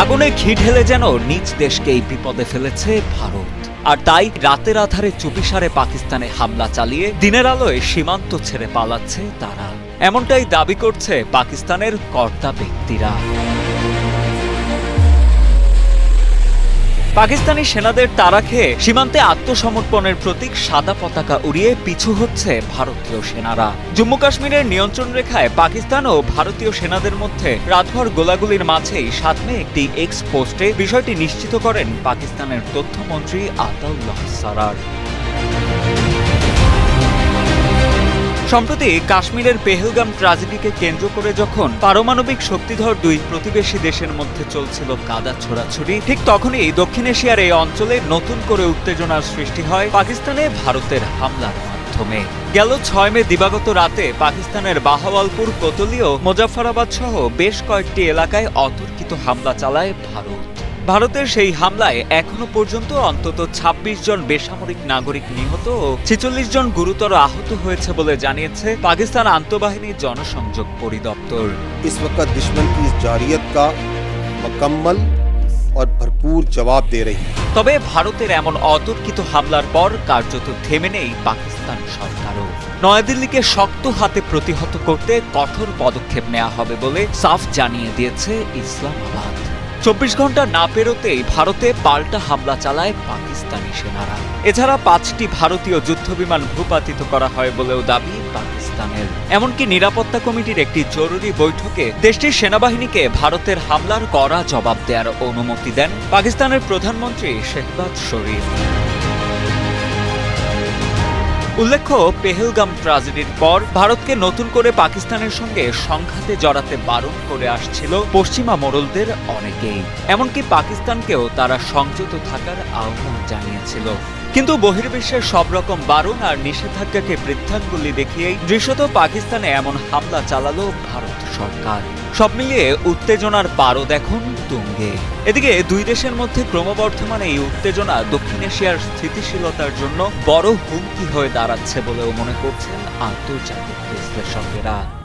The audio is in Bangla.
আগুনে ঘি ঢেলে যেন নিজ দেশকেই বিপদে ফেলেছে ভারত। আর তাই রাতের আধারে চুপিসারে পাকিস্তানে হামলা চালিয়ে দিনের আলোয় সীমান্ত ছেড়ে পালাচ্ছে তারা, এমনটাই দাবি করছে পাকিস্তানের কর্তা ব্যক্তিরা। পাকিস্তানি সেনাদের তাড়া খেয়ে সীমান্তে আত্মসমর্পণের প্রতীক সাদা পতাকা উড়িয়ে পিছু হচ্ছে ভারতীয় সেনারা। জম্মু কাশ্মীরের নিয়ন্ত্রণ রেখায় পাকিস্তান ও ভারতীয় সেনাদের মধ্যে রাতভর গোলাগুলির মাঝেই ৭ মে একটি এক্স পোস্টে বিষয়টি নিশ্চিত করেন পাকিস্তানের তথ্যমন্ত্রী আতাউল্লাহ সারার। সম্প্রতি কাশ্মীরের পেহেলগাম ট্র্যাজেডিকে কেন্দ্র করে যখন পারমাণবিক শক্তিধর দুই প্রতিবেশী দেশের মধ্যে চলছিল কাদা ছোড়াছুড়ি, ঠিক তখনই দক্ষিণ এশিয়ার এই অঞ্চলে নতুন করে উত্তেজনার সৃষ্টি হয় পাকিস্তানে ভারতের হামলার মাধ্যমে। গেল ৬ মে দিবাগত রাতে পাকিস্তানের বাহাওয়ালপুর, কোতলি ও মুজাফফরাবাদ সহ বেশ কয়েকটি এলাকায় অতর্কিত হামলা চালায় ভারত। ভারতের সেই হামলায় এখনো পর্যন্ত অন্তত ২৬ জন বেসামরিক নাগরিক নিহত ও ৪৬ জন গুরুতর আহত হয়েছে বলে জানিয়েছে পাকিস্তান আন্তঃবাহিনী জনসংযোগ পরিদপ্তর। इस वक्त दुश्मन की इस जारियत का मुकम्मल और भरपूर जवाब दे रही है। তবে ভারতের এমন অতর্কিত হামলার পর কার্যত থেমে নেই পাকিস্তান সরকারও। নয়াদিল্লিকে শক্ত হাতে প্রতিহত করতে কঠোর পদক্ষেপ নেওয়া হবে বলে সাফ জানিয়ে দিয়েছে ইসলামাবাদ। ২৪ ঘন্টা না পেরোতেই ভারতে পাল্টা হামলা চালায় পাকিস্তানি সেনারা। এছাড়া ৫টি ভারতীয় যুদ্ধবিমান ভূপাতিত করা হয় বলেও দাবি পাকিস্তানের। এমনকি নিরাপত্তা কমিটির একটি জরুরি বৈঠকে দেশটির সেনাবাহিনীকে ভারতের হামলার কড়া জবাব দেওয়ার অনুমতি দেন পাকিস্তানের প্রধানমন্ত্রী শেহবাজ শরীফ। উল্লেখ্য, পেহেলগাম ট্র্যাজেডির পর ভারতকে নতুন করে পাকিস্তানের সঙ্গে সংঘাতে জড়াতে বারণ করে আসছিল পশ্চিমা মোড়লদের অনেকেই। এমনকি পাকিস্তানকেও তারা সংযত থাকার আহ্বান জানিয়েছিল। কিন্তু বহির্বিশ্বের সব রকম বারণ আর নিষেধাজ্ঞাকে বৃদ্ধাঙ্গুলি দেখিয়েই দৃশ্যত পাকিস্তানে এমন হামলা চালালো ভারত সরকার। সব মিলিয়ে উত্তেজনার পারদ এখন তুঙ্গে। এদিকে দুই দেশের মধ্যে ক্রমবর্ধমান এই উত্তেজনা দক্ষিণ এশিয়ার স্থিতিশীলতার জন্য বড় হুমকি হয়ে দাঁড়াচ্ছে বলেও মনে করছেন আন্তর্জাতিক বিশ্লেষকেরা।